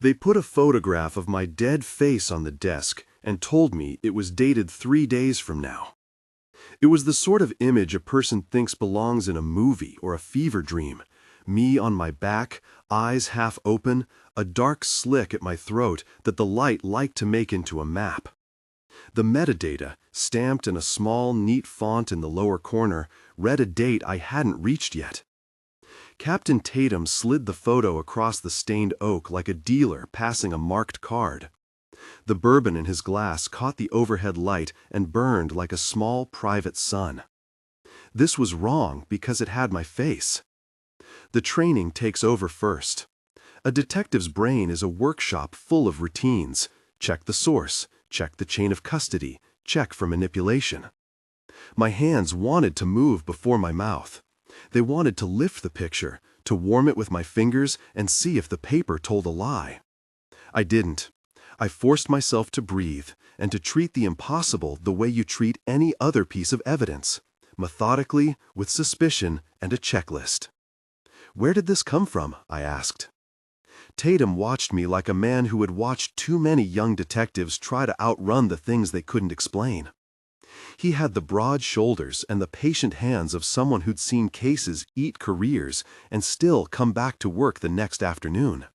They put a photograph of my dead face on the desk and told me it was dated 3 days from now. It was the sort of image a person thinks belongs in a movie or a fever dream. Me on my back, eyes half open, a dark slick at my throat that the light liked to make into a map. The metadata, stamped in a small, neat font in the lower corner, read a date I hadn't reached yet. Captain Tatum slid the photo across the stained oak like a dealer passing a marked card. The bourbon in his glass caught the overhead light and burned like a small private sun. This was wrong because it had my face. The training takes over first. A detective's brain is a workshop full of routines. Check the source, check the chain of custody, check for manipulation. My hands wanted to move before my mouth. They wanted to lift the picture, to warm it with my fingers and see if the paper told a lie. I didn't. I forced myself to breathe and to treat the impossible the way you treat any other piece of evidence, methodically, with suspicion and a checklist. "Where did this come from?" I asked. Tatum watched me like a man who had watched too many young detectives try to outrun the things they couldn't explain. He had the broad shoulders and the patient hands of someone who'd seen cases eat careers and still come back to work the next afternoon.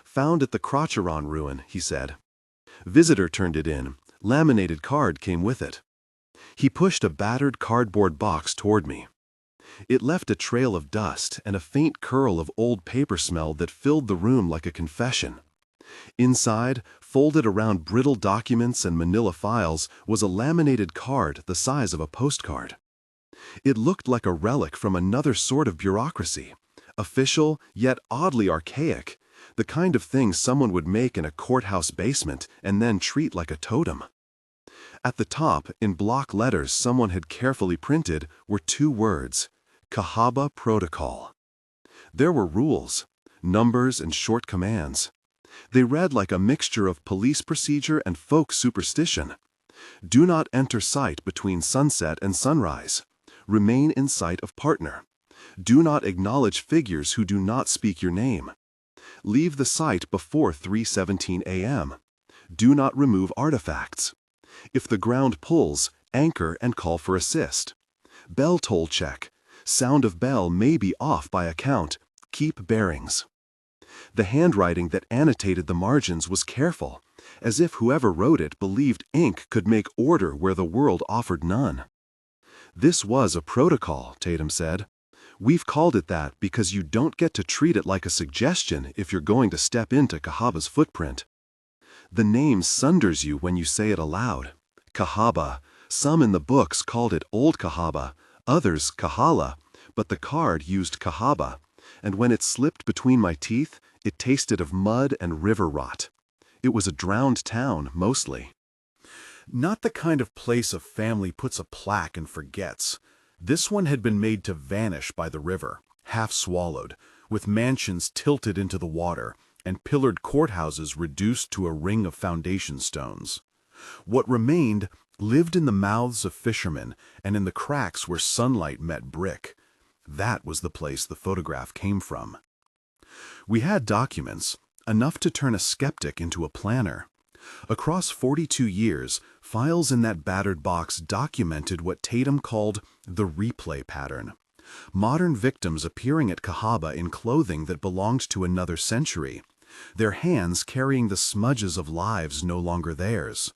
"Found at the Crocheron ruin," he said. "Visitor turned it in. Laminated card came with it." He pushed a battered cardboard box toward me. It left a trail of dust and a faint curl of old paper smell that filled the room like a confession. Inside, folded around brittle documents and manila files, was a laminated card the size of a postcard. It looked like a relic from another sort of bureaucracy, official yet oddly archaic, the kind of thing someone would make in a courthouse basement and then treat like a totem. At the top, in block letters someone had carefully printed, were 2 words: Cahawba Protocol. There were rules, numbers and short commands. They read like a mixture of police procedure and folk superstition. Do not enter sight between sunset and sunrise. Remain in sight of partner. Do not acknowledge figures who do not speak your name. Leave the site before 3:17 a.m. Do not remove artifacts. If the ground pulls, anchor and call for assist. Bell toll check. Sound of bell may be off by a count. Keep bearings. The handwriting that annotated the margins was careful, as if whoever wrote it believed ink could make order where the world offered none. "This was a protocol," Tatum said. "We've called it that because you don't get to treat it like a suggestion if you're going to step into Cahawba's footprint. The name sunders you when you say it aloud. Cahawba. Some in the books called it Old Cahawba, others Kahala, but the card used Cahawba, and when it slipped between my teeth, it tasted of mud and river rot. It was a drowned town, mostly." Not the kind of place a family puts a plaque and forgets. This one had been made to vanish by the river, half swallowed, with mansions tilted into the water and pillared courthouses reduced to a ring of foundation stones. What remained lived in the mouths of fishermen and in the cracks where sunlight met brick. That was the place the photograph came from. We had documents, enough to turn a skeptic into a planner. Across 42 years, files in that battered box documented what Tatum called the replay pattern. Modern victims appearing at Cahawba in clothing that belonged to another century, their hands carrying the smudges of lives no longer theirs.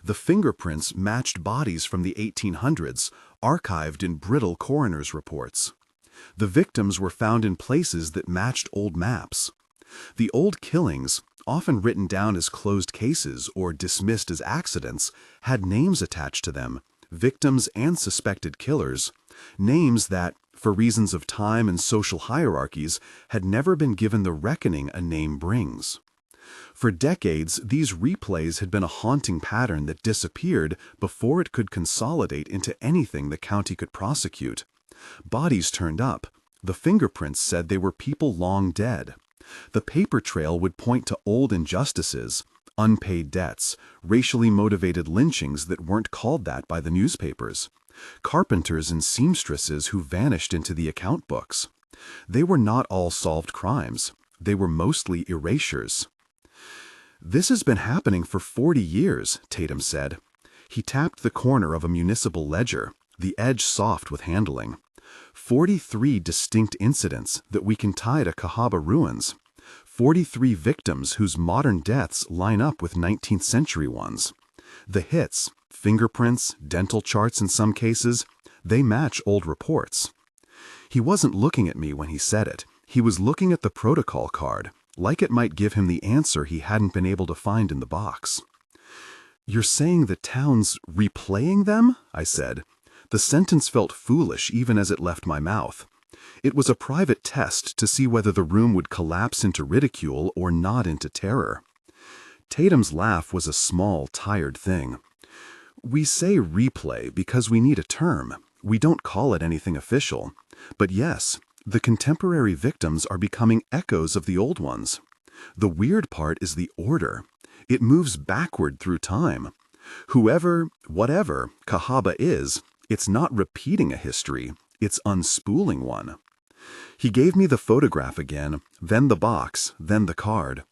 The fingerprints matched bodies from the 1800s, archived in brittle coroner's reports. The victims were found in places that matched old maps. The old killings, often written down as closed cases or dismissed as accidents, had names attached to them, victims and suspected killers, names that, for reasons of time and social hierarchies, had never been given the reckoning a name brings. For decades, these replays had been a haunting pattern that disappeared before it could consolidate into anything the county could prosecute. Bodies turned up. The fingerprints said they were people long dead. The paper trail would point to old injustices, unpaid debts, racially motivated lynchings that weren't called that by the newspapers, carpenters and seamstresses who vanished into the account books. They were not all solved crimes. They were mostly erasures. "This has been happening for 40 years, Tatum said. He tapped the corner of a municipal ledger, the edge soft with handling. 43 distinct incidents that we can tie to Cahawba ruins. 43 victims whose modern deaths line up with 19th century ones. The hits, fingerprints, dental charts in some cases, they match old reports." He wasn't looking at me when he said it. He was looking at the protocol card, like it might give him the answer he hadn't been able to find in the box. "You're saying the town's replaying them?" I said. The sentence felt foolish even as it left my mouth. It was a private test to see whether the room would collapse into ridicule or nod into terror. Tatum's laugh was a small, tired thing. "We say replay because we need a term. We don't call it anything official. But yes, the contemporary victims are becoming echoes of the old ones. The weird part is the order. It moves backward through time. Whoever, whatever, Cahawba is, it's not repeating a history, it's unspooling one." He gave me the photograph again, then the box, then the card.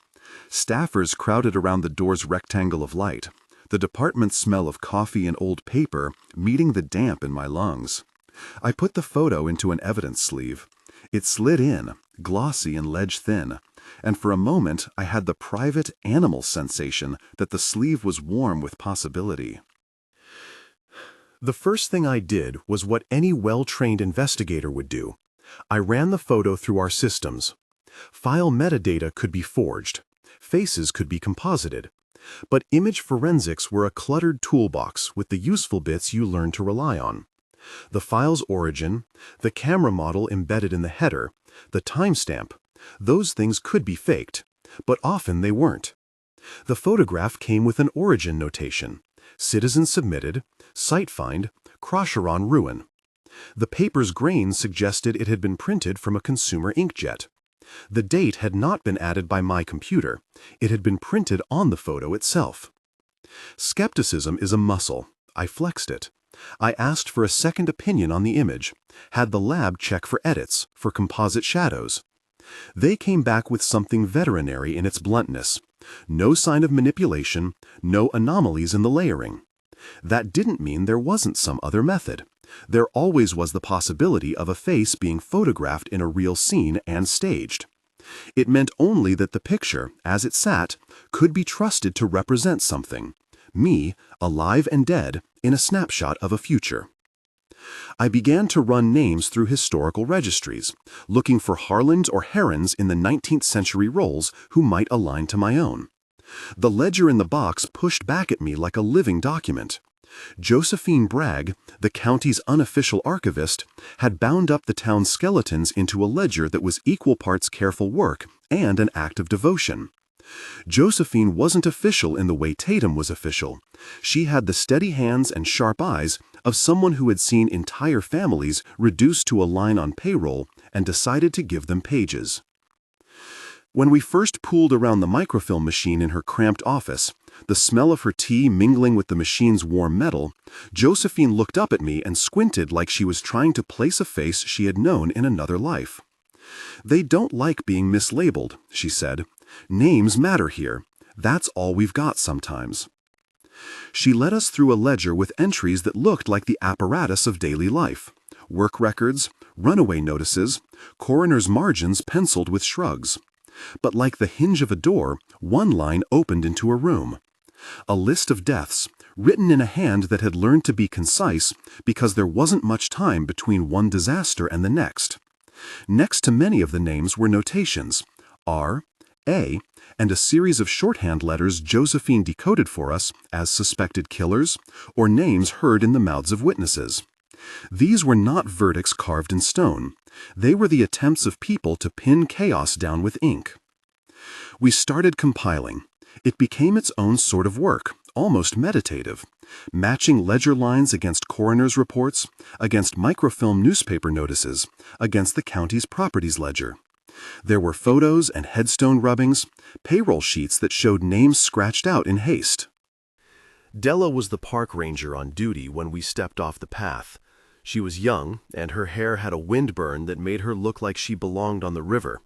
Staffers crowded around the door's rectangle of light, the department's smell of coffee and old paper meeting the damp in my lungs. I put the photo into an evidence sleeve. It slid in, glossy and ledge-thin, and for a moment I had the private animal sensation that the sleeve was warm with possibility. The first thing I did was what any well-trained investigator would do. I ran the photo through our systems. File metadata could be forged. Faces could be composited. But image forensics were a cluttered toolbox with the useful bits you learn to rely on. The file's origin, the camera model embedded in the header, the timestamp, those things could be faked, but often they weren't. The photograph came with an origin notation: citizen submitted, site find, Crocheron ruin. The paper's grain suggested it had been printed from a consumer inkjet. The date had not been added by my computer. It had been printed on the photo itself. Skepticism is a muscle. I flexed it. I asked for a second opinion on the image, had the lab check for edits, for composite shadows. They came back with something veterinary in its bluntness. No sign of manipulation, no anomalies in the layering. That didn't mean there wasn't some other method. There always was the possibility of a face being photographed in a real scene and staged. It meant only that the picture, as it sat, could be trusted to represent something. Me, alive and dead, in a snapshot of a future. I began to run names through historical registries, looking for Harland or Herons in the 19th century roles who might align to my own. The ledger in the box pushed back at me like a living document. Josephine Bragg, the county's unofficial archivist, had bound up the town's skeletons into a ledger that was equal parts careful work and an act of devotion. Josephine wasn't official in the way Tatum was official. She had the steady hands and sharp eyes of someone who had seen entire families reduced to a line on payroll and decided to give them pages. When we first pooled around the microfilm machine in her cramped office, the smell of her tea mingling with the machine's warm metal, Josephine looked up at me and squinted like she was trying to place a face she had known in another life. "They don't like being mislabeled," she said. "Names matter here. That's all we've got sometimes." She led us through a ledger with entries that looked like the apparatus of daily life: work records, runaway notices, coroner's margins penciled with shrugs. But like the hinge of a door, one line opened into a room. A list of deaths, written in a hand that had learned to be concise because there wasn't much time between one disaster and the next. Next to many of the names were notations: R, A, and a series of shorthand letters Josephine decoded for us as suspected killers or names heard in the mouths of witnesses. These were not verdicts carved in stone. They were the attempts of people to pin chaos down with ink. We started compiling. It became its own sort of work, almost meditative, matching ledger lines against coroner's reports, against microfilm newspaper notices, against the county's properties ledger. There were photos and headstone rubbings, payroll sheets that showed names scratched out in haste. Della was the park ranger on duty when we stepped off the path. She was young, and her hair had a windburn that made her look like she belonged on the river.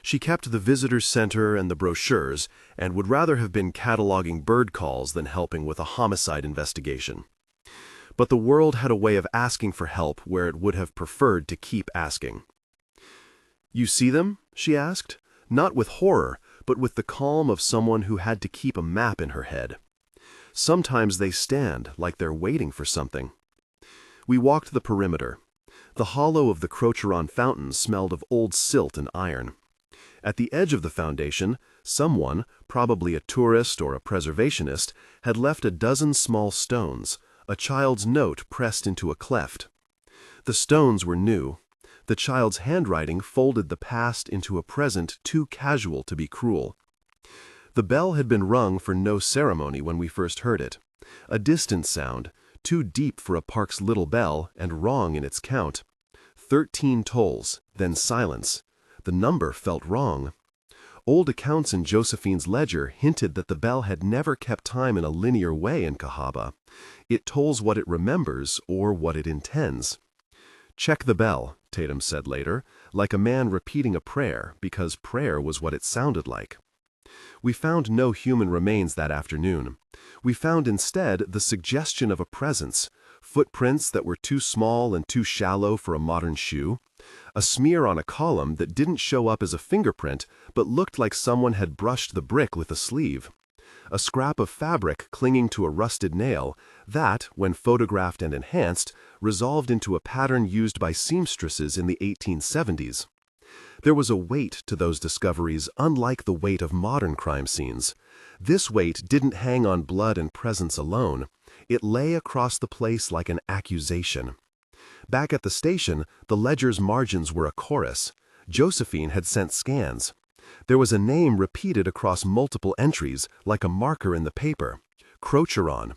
She kept the visitor center and the brochures and would rather have been cataloging bird calls than helping with a homicide investigation. But the world had a way of asking for help where it would have preferred to keep asking. "You see them?" she asked, not with horror, but with the calm of someone who had to keep a map in her head. "Sometimes they stand like they're waiting for something." We walked the perimeter. The hollow of the Crocheron fountain smelled of old silt and iron. At the edge of the foundation, someone, probably a tourist or a preservationist, had left a dozen small stones, a child's note pressed into a cleft. The stones were new. The child's handwriting folded the past into a present too casual to be cruel. The bell had been rung for no ceremony when we first heard it. A distant sound, too deep for a park's little bell and wrong in its count. 13 tolls, then silence. The number felt wrong. Old accounts in Josephine's ledger hinted that the bell had never kept time in a linear way in Cahawba. It tolls what it remembers or what it intends. "Check the bell," Tatum said later, like a man repeating a prayer because prayer was what it sounded like. We found no human remains that afternoon. We found instead the suggestion of a presence, footprints that were too small and too shallow for a modern shoe, a smear on a column that didn't show up as a fingerprint but looked like someone had brushed the brick with a sleeve, a scrap of fabric clinging to a rusted nail that, when photographed and enhanced, resolved into a pattern used by seamstresses in the 1870s. There was a weight to those discoveries unlike the weight of modern crime scenes. This weight didn't hang on blood and presence alone. It lay across the place like an accusation. Back at the station, the ledger's margins were a chorus. Josephine had sent scans. There was a name repeated across multiple entries, like a marker in the paper: Crocheron.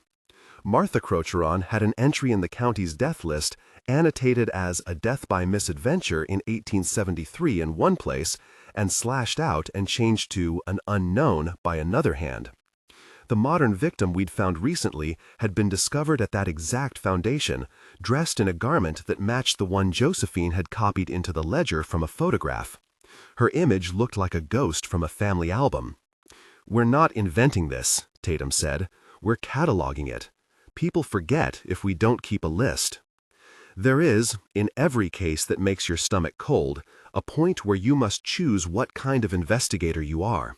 Martha Crocheron had an entry in the county's death list, annotated as a death by misadventure in 1873 in one place, and slashed out and changed to an unknown by another hand. The modern victim we'd found recently had been discovered at that exact foundation, dressed in a garment that matched the one Josephine had copied into the ledger from a photograph. Her image looked like a ghost from a family album. "We're not inventing this," Tatum said. "We're cataloging it. People forget if we don't keep a list." There is, in every case that makes your stomach cold, a point where you must choose what kind of investigator you are.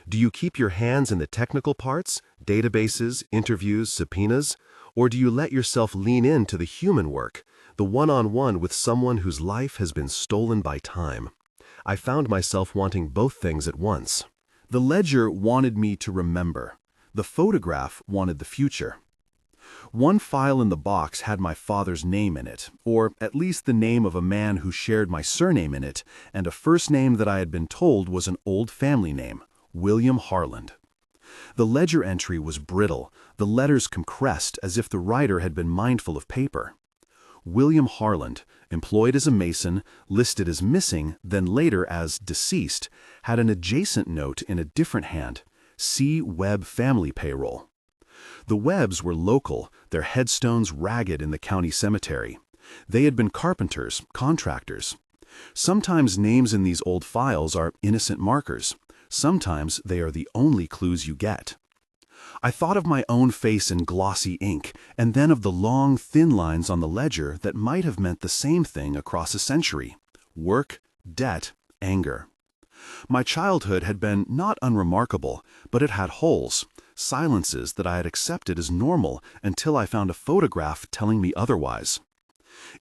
Do you keep your hands in the technical parts, databases, interviews, subpoenas, or do you let yourself lean into the human work, the one-on-one with someone whose life has been stolen by time? I found myself wanting both things at once. The ledger wanted me to remember. The photograph wanted the future. One file in the box had my father's name in it, or at least the name of a man who shared my surname in it, and a first name that I had been told was an old family name: William Harland. The ledger entry was brittle, the letters compressed as if the writer had been mindful of paper. William Harland, employed as a mason, listed as missing, then later as deceased, had an adjacent note in a different hand: C. Webb family payroll. The Webbs were local, their headstones ragged in the county cemetery. They had been carpenters, contractors. Sometimes names in these old files are innocent markers. Sometimes they are the only clues you get. I thought of my own face in glossy ink, and then of the long, thin lines on the ledger that might have meant the same thing across a century: work, debt, anger. My childhood had been not unremarkable, but it had holes, silences that I had accepted as normal until I found a photograph telling me otherwise.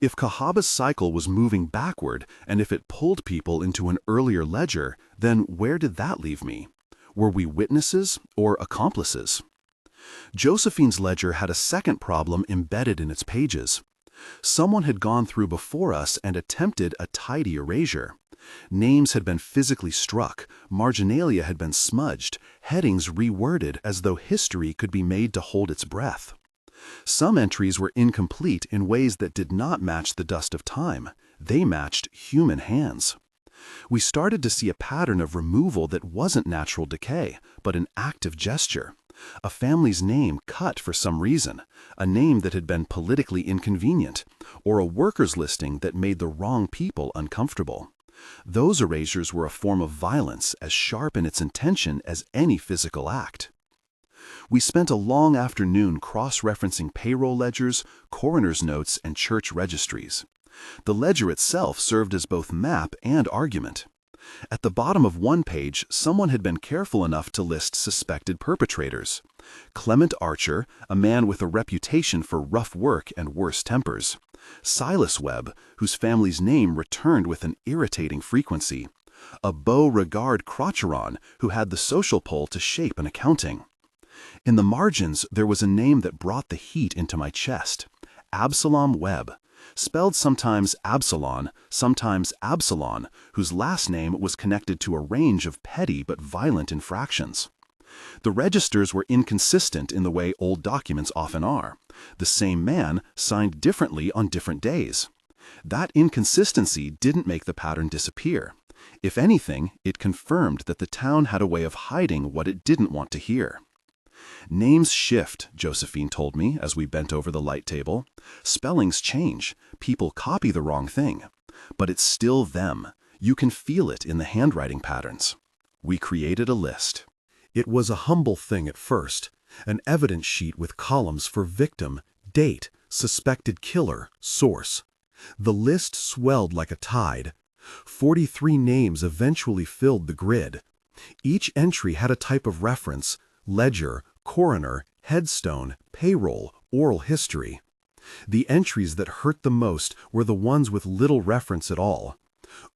If Cahawba's cycle was moving backward, and if it pulled people into an earlier ledger, then where did that leave me? Were we witnesses or accomplices? Josephine's ledger had a second problem embedded in its pages. Someone had gone through before us and attempted a tidy erasure. Names had been physically struck, marginalia had been smudged, headings reworded as though history could be made to hold its breath. Some entries were incomplete in ways that did not match the dust of time. They matched human hands. We started to see a pattern of removal that wasn't natural decay, but an active gesture. A family's name cut for some reason, a name that had been politically inconvenient, or a workers' listing that made the wrong people uncomfortable. Those erasures were a form of violence as sharp in its intention as any physical act. We spent a long afternoon cross-referencing payroll ledgers, coroner's notes, and church registries. The ledger itself served as both map and argument. At the bottom of one page, someone had been careful enough to list suspected perpetrators. Clement Archer, a man with a reputation for rough work and worse tempers. Silas Webb, whose family's name returned with an irritating frequency. A Beauregard Crocheron, who had the social pull to shape an accounting. In the margins, there was a name that brought the heat into my chest. Absalom Webb, spelled sometimes Absalon, sometimes Absalon, whose last name was connected to a range of petty but violent infractions. The registers were inconsistent in the way old documents often are. The same man signed differently on different days. That inconsistency didn't make the pattern disappear. If anything, it confirmed that the town had a way of hiding what it didn't want to hear. Names shift, Josephine told me as we bent over the light table. Spellings change. People copy the wrong thing. But it's still them. You can feel it in the handwriting patterns. We created a list. It was a humble thing at first, an evidence sheet with columns for victim, date, suspected killer, source. The list swelled like a tide. 43 names eventually filled the grid. Each entry had a type of reference: ledger, coroner, headstone, payroll, oral history. The entries that hurt the most were the ones with little reference at all.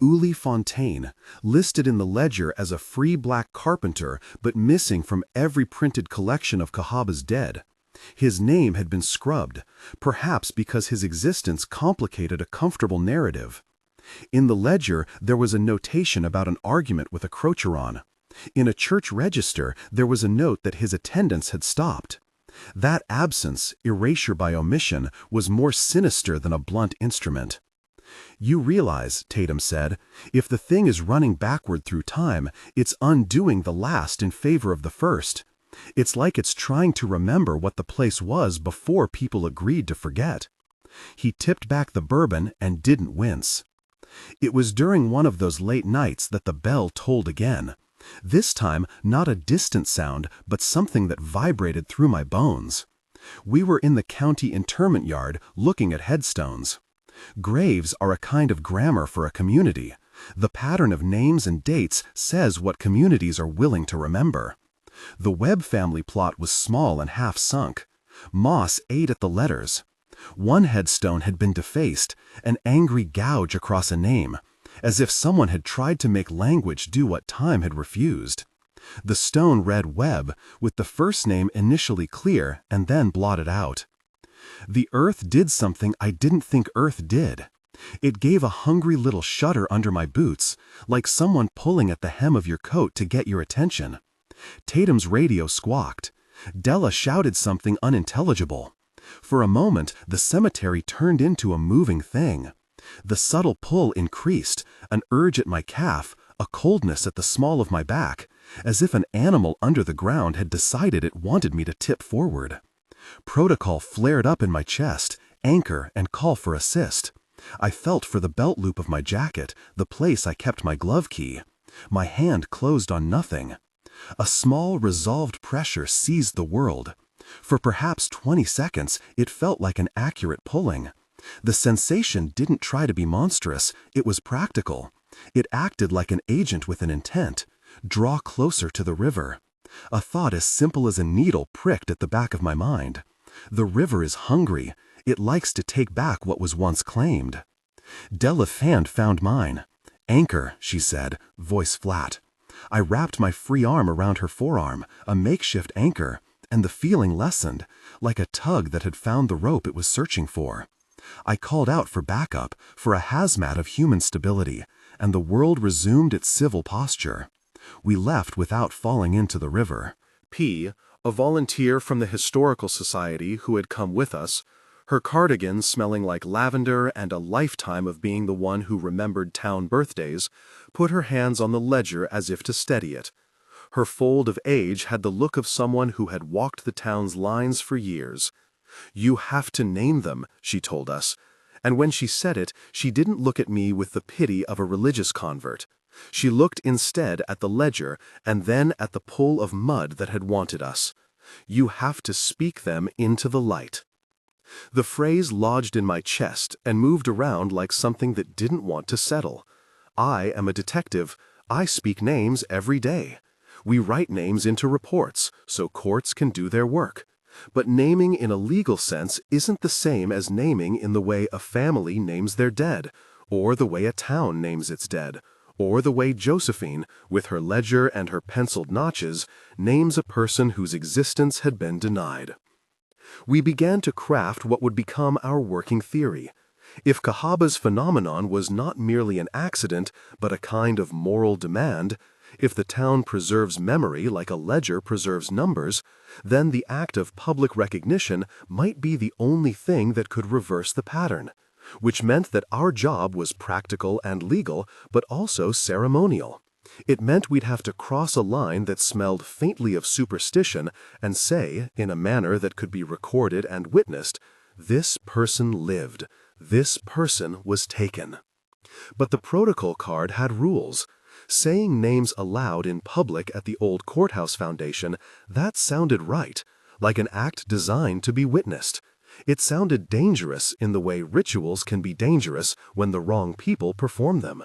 Uli Fontaine, listed in the ledger as a free black carpenter but missing from every printed collection of Cahawba's dead. His name had been scrubbed, perhaps because his existence complicated a comfortable narrative. In the ledger, there was a notation about an argument with a Crocheron. In a church register, there was a note that his attendance had stopped. That absence, erasure by omission, was more sinister than a blunt instrument. You realize, Tatum said, if the thing is running backward through time, it's undoing the last in favor of the first. It's like it's trying to remember what the place was before people agreed to forget. He tipped back the bourbon and didn't wince. It was during one of those late nights that the bell tolled again. This time, not a distant sound, but something that vibrated through my bones. We were in the county interment yard looking at headstones. Graves are a kind of grammar for a community. The pattern of names and dates says what communities are willing to remember. The Webb family plot was small and half sunk. Moss ate at the letters. One headstone had been defaced, an angry gouge across a name, as if someone had tried to make language do what time had refused. The stone read Webb, with the first name initially clear and then blotted out. The earth did something I didn't think earth did. It gave a hungry little shudder under my boots, like someone pulling at the hem of your coat to get your attention. Tatum's radio squawked. Della shouted something unintelligible. For a moment, the cemetery turned into a moving thing. The subtle pull increased, an urge at my calf, a coldness at the small of my back, as if an animal under the ground had decided it wanted me to tip forward. Protocol flared up in my chest, anchor and call for assist. I felt for the belt loop of my jacket, the place I kept my glove key. My hand closed on nothing. A small, resolved pressure seized the world. For perhaps 20 seconds, it felt like an accurate pulling. The sensation didn't try to be monstrous, it was practical. It acted like an agent with an intent. Draw closer to the river. A thought as simple as a needle pricked at the back of my mind. The river is hungry. It likes to take back what was once claimed. Della's hand found mine. Anchor, she said, voice flat. I wrapped my free arm around her forearm, a makeshift anchor, and the feeling lessened, like a tug that had found the rope it was searching for. I called out for backup, for a hazmat of human stability, and the world resumed its civil posture. We left without falling into the river. P., a volunteer from the Historical Society who had come with us, her cardigan smelling like lavender and a lifetime of being the one who remembered town birthdays, put her hands on the ledger as if to steady it. Her fold of age had the look of someone who had walked the town's lines for years. "You have to name them," she told us, And when she said it, she didn't look at me with the pity of a religious convert. She looked instead at the ledger and then at the pool of mud that had wanted us. You have to speak them into the light. The phrase lodged in my chest and moved around like something that didn't want to settle. I am a detective. I speak names every day. We write names into reports so courts can do their work. But naming in a legal sense isn't the same as naming in the way a family names their dead, or the way a town names its dead, or the way Josephine, with her ledger and her penciled notches, names a person whose existence had been denied. We began to craft what would become our working theory. If Cahawba's phenomenon was not merely an accident, but a kind of moral demand, if the town preserves memory like a ledger preserves numbers, then the act of public recognition might be the only thing that could reverse the pattern, which meant that our job was practical and legal, but also ceremonial. It meant we'd have to cross a line that smelled faintly of superstition and say, in a manner that could be recorded and witnessed, "This person lived. This person was taken." But the protocol card had rules. Saying names aloud in public at the old courthouse foundation, that sounded right, like an act designed to be witnessed. It sounded dangerous in the way rituals can be dangerous when the wrong people perform them.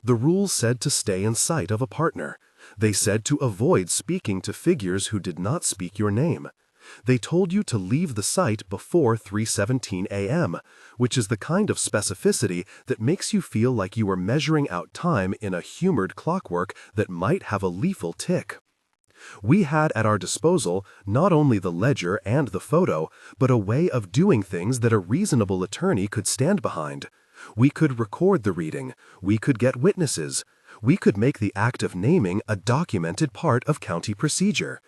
The rules said to stay in sight of a partner. They said to avoid speaking to figures who did not speak your name. They told you to leave the site before 3:17 a.m., which is the kind of specificity that makes you feel like you are measuring out time in a humored clockwork that might have a lethal tick. We had at our disposal not only the ledger and the photo, but a way of doing things that a reasonable attorney could stand behind. We could record the reading. We could get witnesses. We could make the act of naming a documented part of county procedure.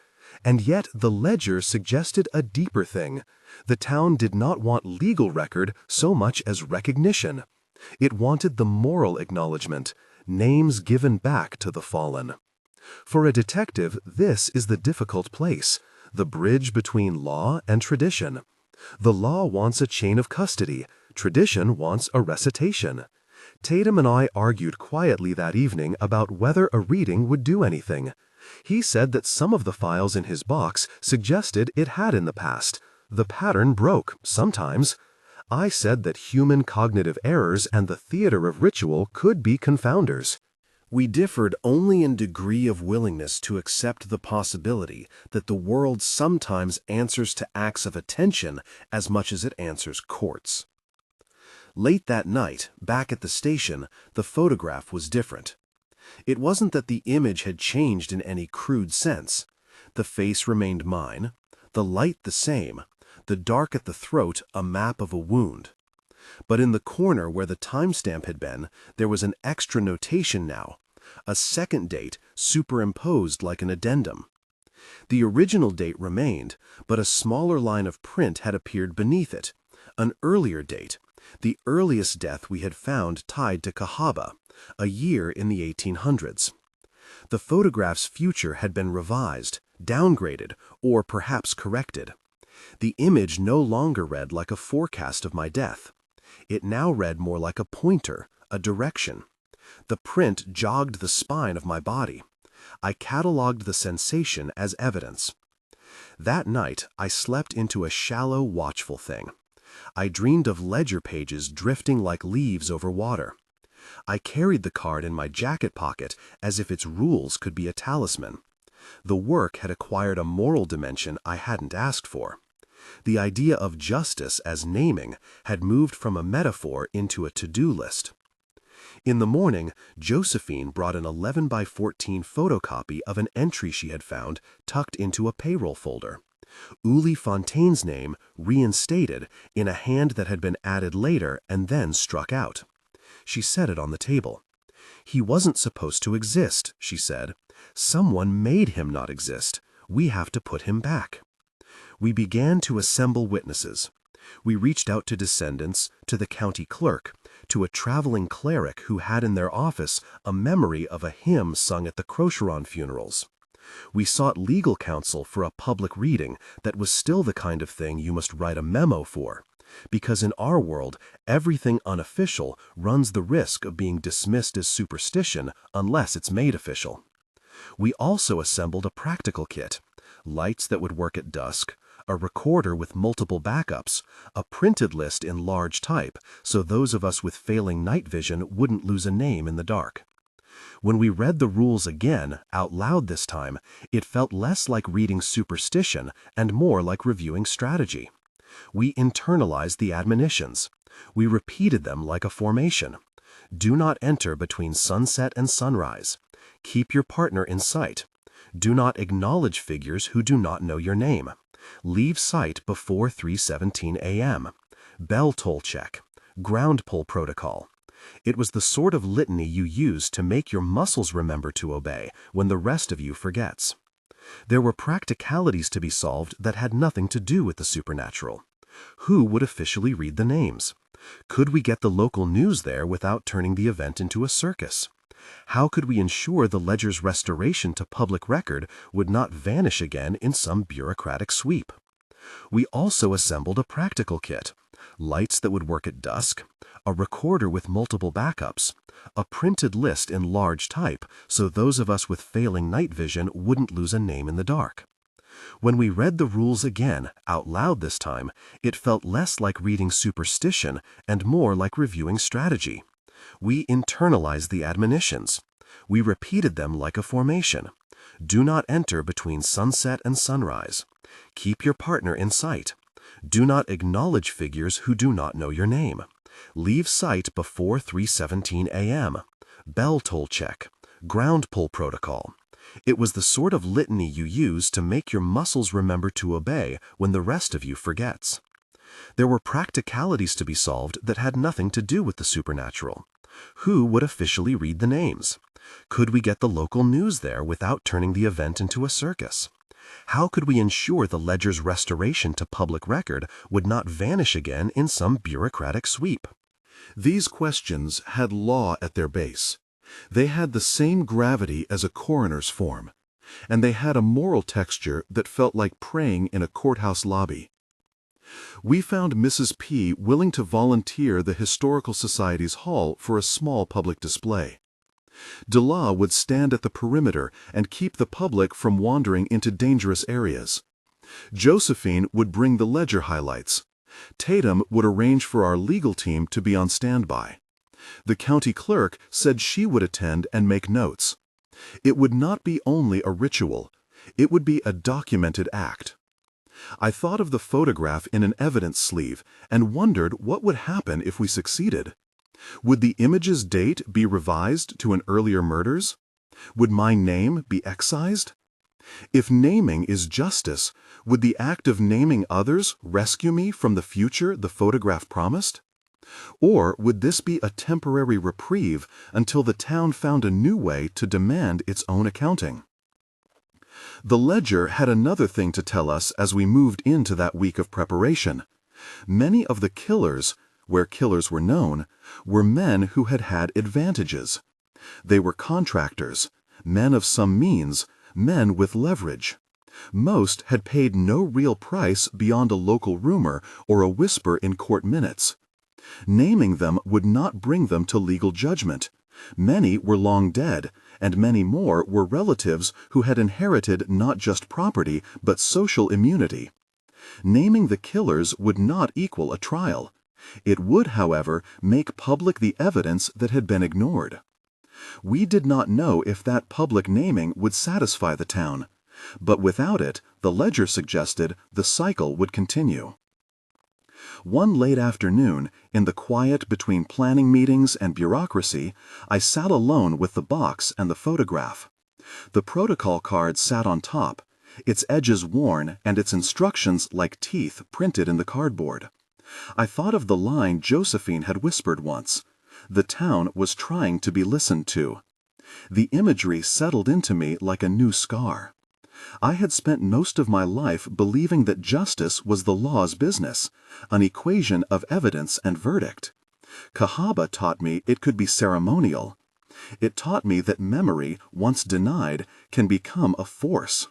And yet the ledger suggested a deeper thing. The town did not want legal record so much as recognition. It wanted the moral acknowledgement, names given back to the fallen. For a detective, this is the difficult place, the bridge between law and tradition. The law wants a chain of custody. Tradition wants a recitation. Tatum and I argued quietly that evening about whether a reading would do anything. He said that some of the files in his box suggested it had in the past. The pattern broke, sometimes. I said that human cognitive errors and the theater of ritual could be confounders. We differed only in degree of willingness to accept the possibility that the world sometimes answers to acts of attention as much as it answers courts. Late that night, back at the station, the photograph was different. It wasn't that the image had changed in any crude sense. The face remained mine, the light the same, the dark at the throat a map of a wound. But in the corner where the timestamp had been, there was an extra notation now, a second date superimposed like an addendum. The original date remained, but a smaller line of print had appeared beneath it, an earlier date, the earliest death we had found tied to Cahawba, a year in the 1800s. The photograph's future had been revised, downgraded, or perhaps corrected. The image no longer read like a forecast of my death. It now read more like a pointer, a direction. The print jogged the spine of my body. I catalogued the sensation as evidence. That night, I slept into a shallow, watchful thing. I dreamed of ledger pages drifting like leaves over water. I carried the card in my jacket pocket as if its rules could be a talisman. The work had acquired a moral dimension I hadn't asked for. The idea of justice as naming had moved from a metaphor into a to-do list. In the morning, Josephine brought an 11 by 14 photocopy of an entry she had found tucked into a payroll folder. Uli Fontaine's name, reinstated, in a hand that had been added later and then struck out. She set it on the table. "He wasn't supposed to exist," she said. "Someone made him not exist. We have to put him back." We began to assemble witnesses. We reached out to descendants, to the county clerk, to a traveling cleric who had in their office a memory of a hymn sung at the Crocheron funerals. We sought legal counsel for a public reading that was still the kind of thing you must write a memo for, Because in our world, everything unofficial runs the risk of being dismissed as superstition unless it's made official. We also assembled a practical kit: lights that would work at dusk, a recorder with multiple backups, a printed list in large type so those of us with failing night vision wouldn't lose a name in the dark. When we read the rules again, out loud this time, it felt less like reading superstition and more like reviewing strategy. We internalized the admonitions. We repeated them like a formation. Do not enter between sunset and sunrise. Keep your partner in sight. Do not acknowledge figures who do not know your name. Leave sight before 3:17 a.m. Bell toll check. Ground pull protocol. It was the sort of litany you use to make your muscles remember to obey when the rest of you forgets. There were practicalities to be solved that had nothing to do with the supernatural. Who would officially read the names? Could we get the local news there without turning the event into a circus? How could we ensure the ledger's restoration to public record would not vanish again in some bureaucratic sweep? We also assembled a practical kit: lights that would work at dusk, a recorder with multiple backups, a printed list in large type so those of us with failing night vision wouldn't lose a name in the dark. When we read the rules again, out loud this time, it felt less like reading superstition and more like reviewing strategy. We internalized the admonitions. We repeated them like a formation. Do not enter between sunset and sunrise. Keep your partner in sight. Do not acknowledge figures who do not know your name. Leave sight before 3:17 a.m. Bell toll check. Ground pull protocol. It was the sort of litany you use to make your muscles remember to obey when the rest of you forgets. There were practicalities to be solved that had nothing to do with the supernatural. Who would officially read the names? Could we get the local news there without turning the event into a circus? How could we ensure the ledger's restoration to public record would not vanish again in some bureaucratic sweep? These questions had law at their base. They had the same gravity as a coroner's form, and they had a moral texture that felt like praying in a courthouse lobby. We found Mrs. P willing to volunteer the Historical Society's hall for a small public display. Dela would stand at the perimeter and keep the public from wandering into dangerous areas. Josephine would bring the ledger highlights. Tatum would arrange for our legal team to be on standby. The county clerk said she would attend and make notes. It would not be only a ritual. It would be a documented act. I thought of the photograph in an evidence sleeve and wondered what would happen if we succeeded. Would the image's date be revised to an earlier murders? Would my name be excised? If naming is justice, would the act of naming others rescue me from the future the photograph promised? Or would this be a temporary reprieve until the town found a new way to demand its own accounting? The ledger had another thing to tell us as we moved into that week of preparation. Many of the killers, where killers were known, were men who had had advantages. They were contractors, men of some means, men with leverage. Most had paid no real price beyond a local rumor or a whisper in court minutes. Naming them would not bring them to legal judgment. Many were long dead, and many more were relatives who had inherited not just property but social immunity. Naming the killers would not equal a trial. It would, however, make public the evidence that had been ignored. We did not know if that public naming would satisfy the town, but without it, the ledger suggested, the cycle would continue. One late afternoon, in the quiet between planning meetings and bureaucracy, I sat alone with the box and the photograph. The protocol card sat on top, its edges worn and its instructions like teeth printed in the cardboard. I thought of the line Josephine had whispered once. The town was trying to be listened to. The imagery settled into me like a new scar. I had spent most of my life believing that justice was the law's business, an equation of evidence and verdict. Cahawba taught me it could be ceremonial. It taught me that memory, once denied, can become a force.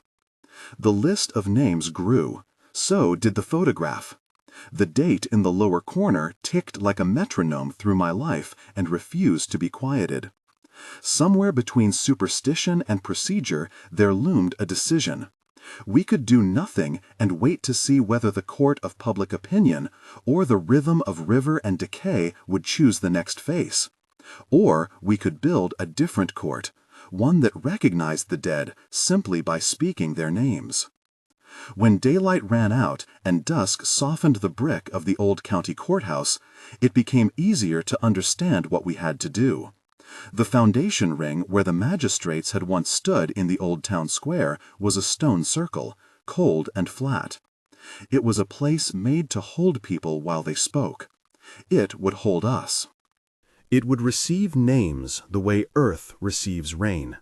The list of names grew. So did the photograph. The date in the lower corner ticked like a metronome through my life and refused to be quieted. Somewhere between superstition and procedure, there loomed a decision. We could do nothing and wait to see whether the court of public opinion or the rhythm of river and decay would choose the next face. Or we could build a different court, one that recognized the dead simply by speaking their names. When daylight ran out and dusk softened the brick of the old county courthouse, it became easier to understand what we had to do. The foundation ring where the magistrates had once stood in the old town square was a stone circle, cold and flat. It was a place made to hold people while they spoke. It would hold us. It would receive names the way earth receives rain.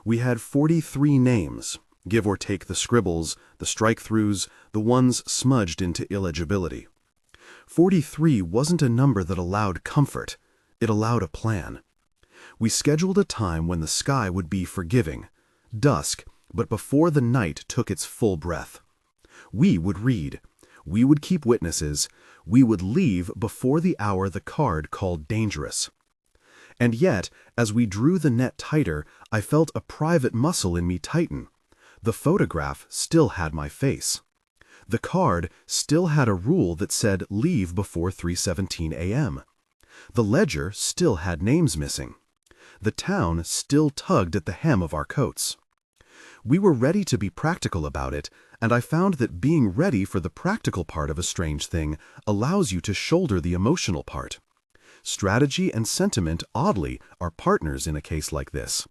We had 43 names, give or take the scribbles, the strike-throughs, the ones smudged into illegibility. 43 wasn't a number that allowed comfort, it allowed a plan. We scheduled a time when the sky would be forgiving, dusk, but before the night took its full breath. We would read, we would keep witnesses, we would leave before the hour the card called dangerous. And yet, as we drew the net tighter, I felt a private muscle in me tighten. The photograph still had my face. The card still had a rule that said leave before 3:17 a.m. The ledger still had names missing. The town still tugged at the hem of our coats. We were ready to be practical about it, and I found that being ready for the practical part of a strange thing allows you to shoulder the emotional part. Strategy and sentiment, oddly, are partners in a case like this.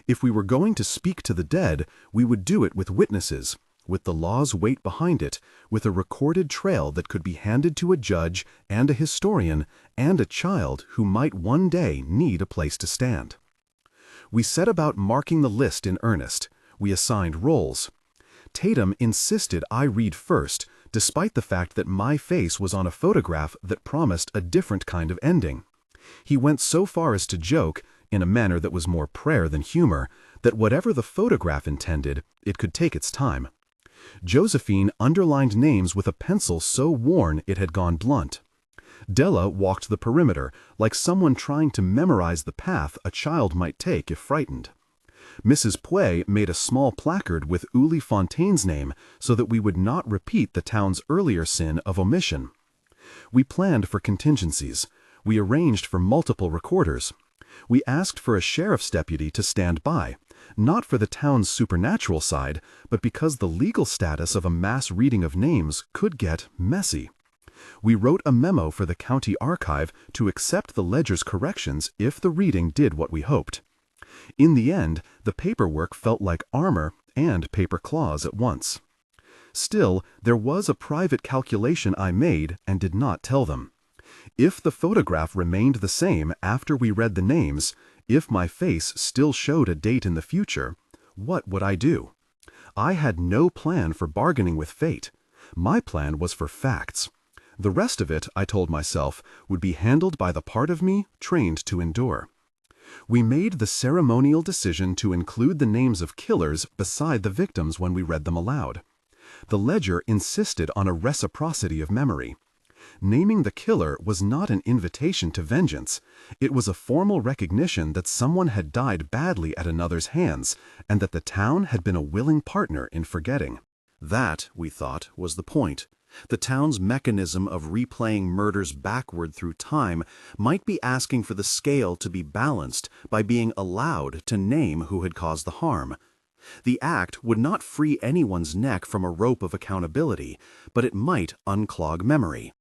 If we were going to speak to the dead, we would do it with witnesses, with the law's weight behind it, with a recorded trail that could be handed to a judge and a historian and a child who might one day need a place to stand. We set about marking the list in earnest. We assigned roles. Tatum insisted I read first, despite the fact that my face was on a photograph that promised a different kind of ending. He went so far as to joke, in a manner that was more prayer than humor, that whatever the photograph intended, it could take its time. Josephine underlined names with a pencil so worn it had gone blunt. Della walked the perimeter, like someone trying to memorize the path a child might take if frightened. Mrs. Puey made a small placard with Uli Fontaine's name so that we would not repeat the town's earlier sin of omission. We planned for contingencies. We arranged for multiple recorders. We asked for a sheriff's deputy to stand by, not for the town's supernatural side, but because the legal status of a mass reading of names could get messy. We wrote a memo for the county archive to accept the ledger's corrections if the reading did what we hoped. In the end, the paperwork felt like armor and paper claws at once. Still, there was a private calculation I made and did not tell them. If the photograph remained the same after we read the names, if my face still showed a date in the future, what would I do? I had no plan for bargaining with fate. My plan was for facts. The rest of it, I told myself, would be handled by the part of me trained to endure. We made the ceremonial decision to include the names of killers beside the victims when we read them aloud. The ledger insisted on a reciprocity of memory. Naming the killer was not an invitation to vengeance. It was a formal recognition that someone had died badly at another's hands, and that the town had been a willing partner in forgetting. That, we thought, was the point. The town's mechanism of replaying murders backward through time might be asking for the scale to be balanced by being allowed to name who had caused the harm. The act would not free anyone's neck from a rope of accountability, but it might unclog memory.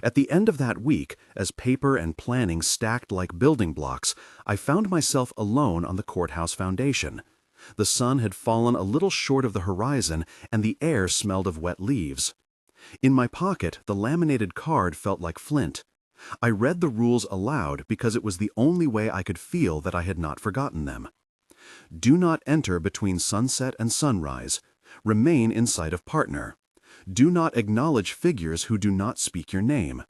At the end of that week, as paper and planning stacked like building blocks, I found myself alone on the courthouse foundation. The sun had fallen a little short of the horizon, and the air smelled of wet leaves. In my pocket, the laminated card felt like flint. I read the rules aloud because it was the only way I could feel that I had not forgotten them. Do not enter between sunset and sunrise. Remain in sight of partner. Do not acknowledge figures who do not speak your name.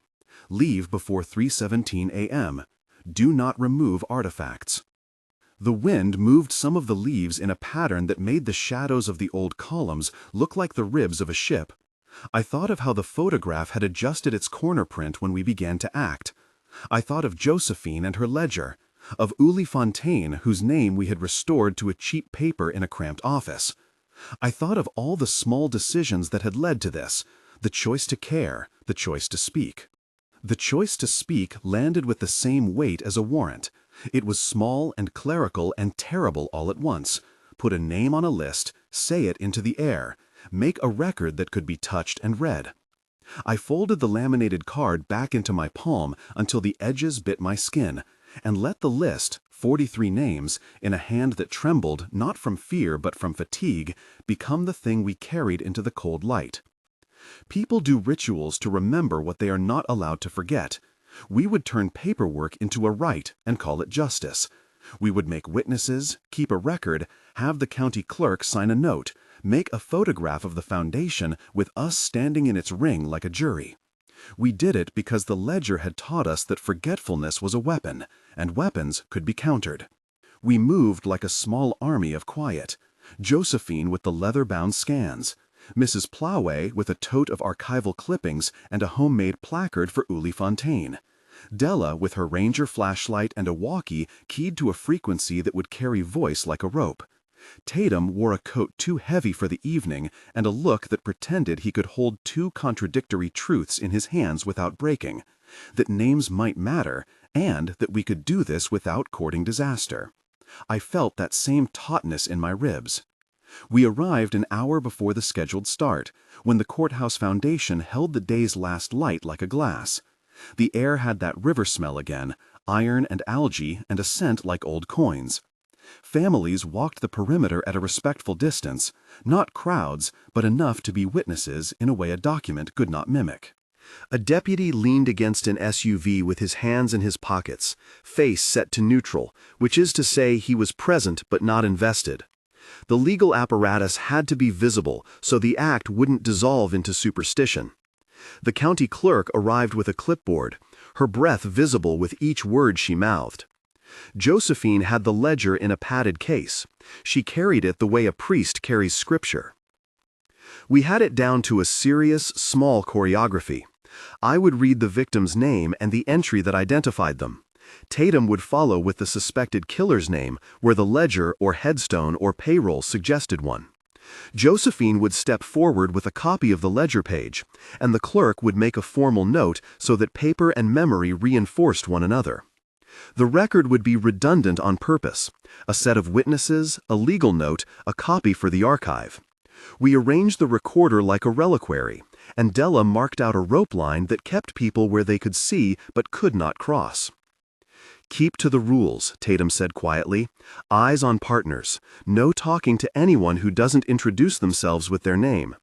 Leave before 3:17 a.m. Do not remove artifacts. The wind moved some of the leaves in a pattern that made the shadows of the old columns look like the ribs of a ship. I thought of how the photograph had adjusted its corner print when we began to act. I thought of Josephine and her ledger, of Uli Fontaine, whose name we had restored to a cheap paper in a cramped office. I thought of all the small decisions that had led to this, the choice to care, the choice to speak. The choice to speak landed with the same weight as a warrant. It was small and clerical and terrible all at once. Put a name on a list, say it into the air, make a record that could be touched and read. I folded the laminated card back into my palm until the edges bit my skin, and let the list, 43 names, in a hand that trembled not from fear but from fatigue, become the thing we carried into the cold light. People do rituals to remember what they are not allowed to forget. We would turn paperwork into a rite and call it justice. We would make witnesses, keep a record, have the county clerk sign a note, make a photograph of the foundation with us standing in its ring like a jury. We did it because the ledger had taught us that forgetfulness was a weapon, and weapons could be countered. We moved like a small army of quiet. Josephine with the leather-bound scans, Mrs. Ploway with a tote of archival clippings and a homemade placard for Uli Fontaine, Della with her Ranger flashlight and a walkie keyed to a frequency that would carry voice like a rope. Tatum wore a coat too heavy for the evening and a look that pretended he could hold two contradictory truths in his hands without breaking, that names might matter and that we could do this without courting disaster. I felt that same tautness in my ribs. We arrived an hour before the scheduled start, when the courthouse foundation held the day's last light like a glass. The air had that river smell again, iron and algae and a scent like old coins. Families walked the perimeter at a respectful distance, not crowds, but enough to be witnesses in a way a document could not mimic. A deputy leaned against an SUV with his hands in his pockets, face set to neutral, which is to say he was present but not invested. The legal apparatus had to be visible so the act wouldn't dissolve into superstition. The county clerk arrived with a clipboard, her breath visible with each word she mouthed. Josephine had the ledger in a padded case. She carried it the way a priest carries scripture. We had it down to a serious, small choreography. I would read the victim's name and the entry that identified them. Tatum would follow with the suspected killer's name, where the ledger or headstone or payroll suggested one. Josephine would step forward with a copy of the ledger page, and the clerk would make a formal note so that paper and memory reinforced one another. The record would be redundant on purpose, a set of witnesses, a legal note, a copy for the archive. We arranged the recorder like a reliquary, and Della marked out a rope line that kept people where they could see but could not cross. "Keep to the rules," Tatum said quietly. "Eyes on partners. No talking to anyone who doesn't introduce themselves with their name.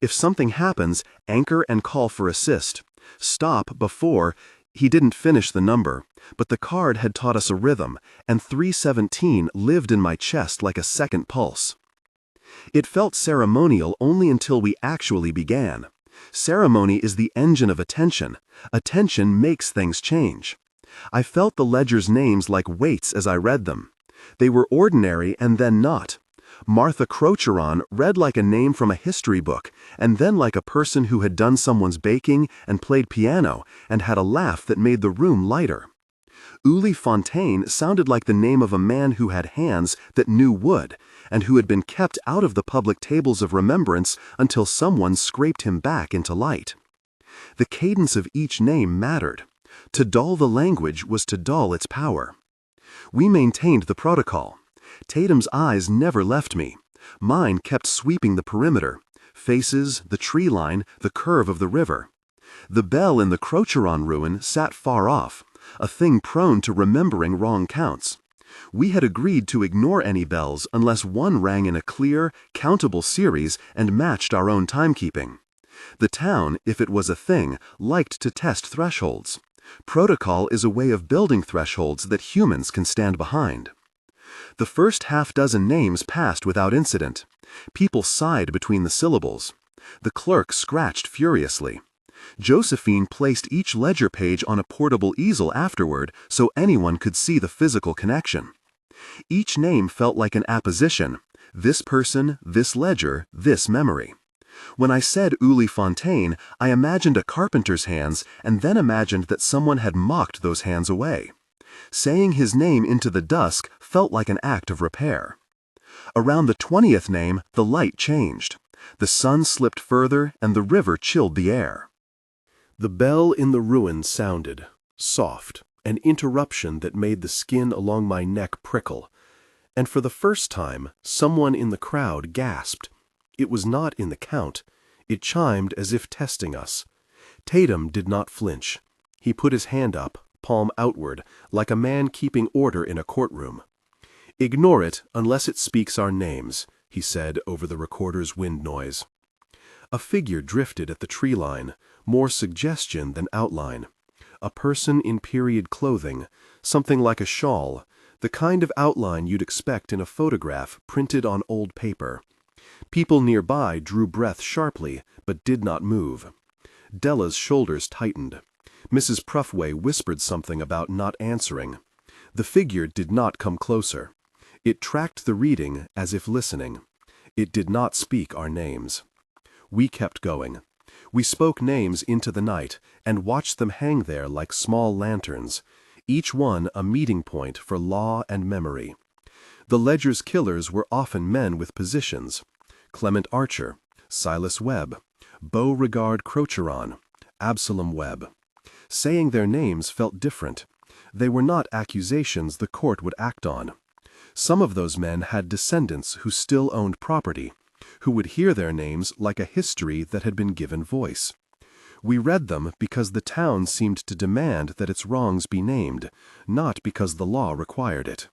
If something happens, anchor and call for assist. Stop before—" He didn't finish the number, but the card had taught us a rhythm, and 317 lived in my chest like a second pulse. It felt ceremonial only until we actually began. Ceremony is the engine of attention. Attention makes things change. I felt the ledger's names like weights as I read them. They were ordinary and then not. Martha Crocheron read like a name from a history book, and then like a person who had done someone's baking and played piano and had a laugh that made the room lighter. Uli Fontaine sounded like the name of a man who had hands that knew wood, and who had been kept out of the public tables of remembrance until someone scraped him back into light. The cadence of each name mattered. To dull the language was to dull its power. We maintained the protocol. Tatum's eyes never left me. Mine kept sweeping the perimeter, faces, the tree line, the curve of the river. The bell in the Crocheron ruin sat far off, a thing prone to remembering wrong counts. We had agreed to ignore any bells unless one rang in a clear, countable series and matched our own timekeeping. The town, if it was a thing, liked to test thresholds. Protocol is a way of building thresholds that humans can stand behind. The first half-dozen names passed without incident. People sighed between the syllables. The clerk scratched furiously. Josephine placed each ledger page on a portable easel afterward so anyone could see the physical connection. Each name felt like an apposition. This person, this ledger, this memory. When I said Uli Fontaine, I imagined a carpenter's hands and then imagined that someone had mocked those hands away. Saying his name into the dusk felt like an act of repair. Around the 20th name, the light changed. The sun slipped further and the river chilled the air. The bell in the ruin sounded, soft, an interruption that made the skin along my neck prickle. And for the first time, someone in the crowd gasped. It was not in the count. It chimed as if testing us. Tatum did not flinch. He put his hand up, palm outward, like a man keeping order in a courtroom. "Ignore it unless it speaks our names," he said over the recorder's wind noise. A figure drifted at the tree line, more suggestion than outline. A person in period clothing, something like a shawl, the kind of outline you'd expect in a photograph printed on old paper. People nearby drew breath sharply, but did not move. Della's shoulders tightened. Mrs. Pruffway whispered something about not answering. The figure did not come closer. It tracked the reading as if listening. It did not speak our names. We kept going. We spoke names into the night and watched them hang there like small lanterns, each one a meeting point for law and memory. The ledger's killers were often men with positions. Clement Archer, Silas Webb, Beauregard Crocheron, Absalom Webb. Saying their names felt different. They were not accusations the court would act on. Some of those men had descendants who still owned property, who would hear their names like a history that had been given voice. We read them because the town seemed to demand that its wrongs be named, not because the law required it.